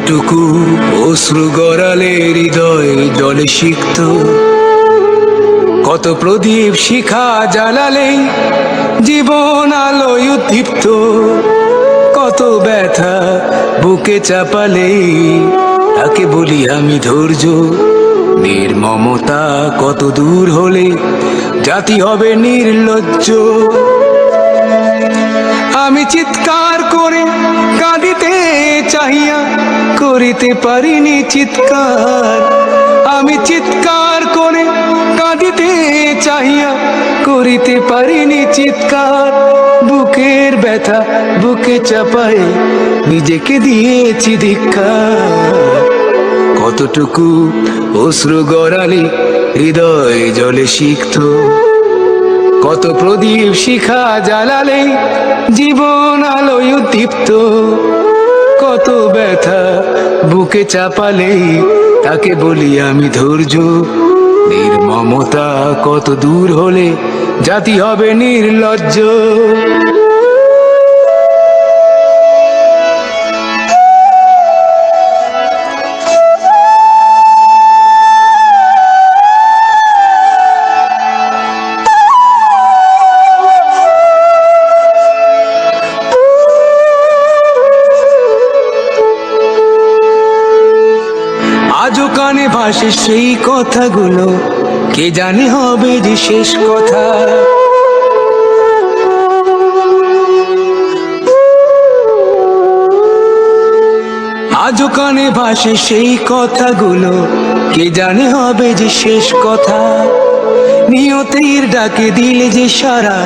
কতটুকু অশ্রু গড়ালে হৃদয় জলে সিক্ত, কত প্রদীপ শিখা জ্বালালে জীবন আলোয় উদ্দীপ্ত, কত ব্যথা বুকে চাপালে তাকে বলি আমি ধৈর্য। নির্মমতা কত দূর হলে জাতি হবে নির্লজ্জ। আমি চিৎকার করে কাঁদিতে চাহিয়া করিতে পারিনি চিৎকার, আমি চিৎকার করে কাঁদিতে চাহিয়া করিতে পারিনি চিৎকার। বুকের ব্যথা বুকে চাপায় নিজেকে দিয়েছি ধিক্কার। কতটুকু অশ্রু গড়ালে হৃদয় জলে সিক্ত, কত প্রদীপ শিখা জ্বালালে জীবন আলোয় উদ্দীপ্ত, কত ব্যথা বুকে চাপালে তাকে বলি আমি ধৈর্য। নির্মমতা কত দূর হলে জাতি হবে নির্লজ্জ। আজও কানে ভাসে সেই কথাগুলো, কে জানে হবে যে শেষ কথা। আজও কানে ভাসে সেই কথাগুলো, কে জানে হবে যে শেষ কথা। নিয়তির ডাকে দিলে যে সারা,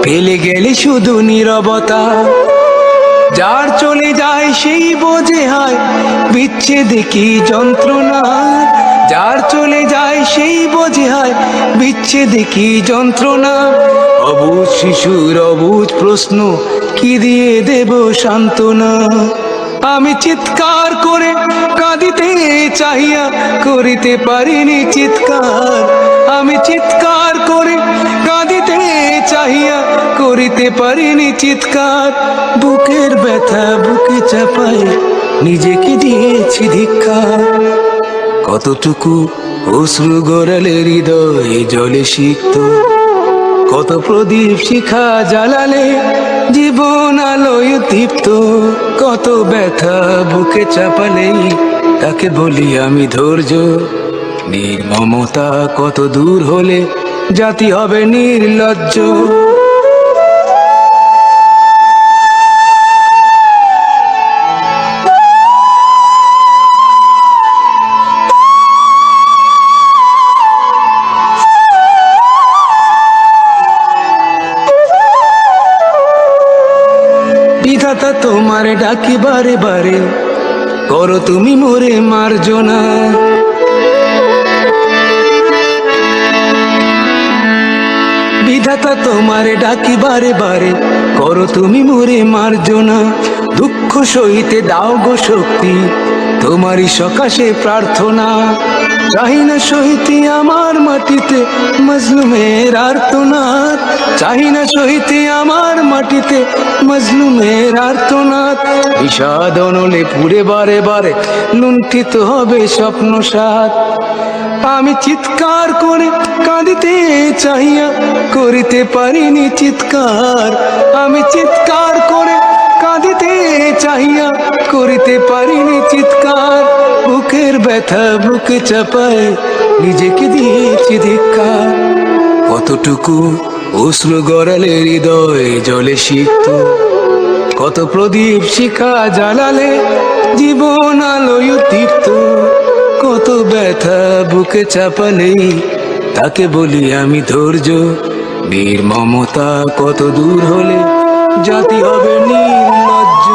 ফেলে গেলে শুধু নীরবতা। যার চলে যায় সেই বোঝে হয় বিচ্ছেদে কি যন্ত্রণা, যার চলে যায় সেই বোঝে হয় বিচ্ছেদে কি যন্ত্রণা। অবুঝ শিশুর অবুঝ প্রশ্ন, কি দিয়ে দেব সান্ত্বনা। আমি চিৎকার করে কাঁদিতে চাহিয়া করিতে পারিনি চিৎকার, আমি চিৎকার করে কাঁদিতে চাহিয়া করিতে পারিনি চিৎকার। বুকের ব্যথা বুকে চাপায় নিজেকে দিয়েছি ধিক্কার। কতটুকু অশ্রু গড়ালে হৃদয় জলে সিক্ত, কত প্রদীপ শিখা জ্বালালে জীবন আলোয় উদ্দীপ্ত, কত ব্যথা বুকে চাপালে তাকে বলি আমি ধৈর্য। নির্মমতা কত দূর হলে জাতি হবে নির্লজ্জ। বিধাতা তোমার ডাকি বারে বারে, করো তুমি মোরে মার্জনা। বিধাতা তোমার ডাকি বারে বারে, করো তুমি মোরে মার্জনা। দুঃখ সইতে দাও গো শক্তি, তোমারই সকাশে প্রার্থনা। চাহি না সইতে আমার মাটিতে মজলুমের আর্তনাদ, চাহি না সইতে আমার মাটিতে মজলুমের আর্তনাদ। বিষাদ অনলে পুড়ে বারে বারে লুণ্ঠিত হবে স্বপ্ন সাথ। আমি চিৎকার করে কাঁদিতে চাহিয়া করিতে পারিনি চিৎকার, আমি চিৎকার করে কাঁদিতে চাহিয়া করিতে পারিনি চিৎকার। বুকের ব্যথা বুকে চাপায় নিজেকে দিয়েছি ধিক্কার। কতটুকু অশ্রু গড়ালে হৃদয় জলে সিক্ত, কত প্রদীপ শিখা জ্বালালে জীবন আলোয় উদ্দীপ্ত, কত ব্যথা বুকে চাপালে তাকে বলি আমি ধৈর্য। নির্মমতা কত দূর হলে জাতি হবে নির্লজ্জ।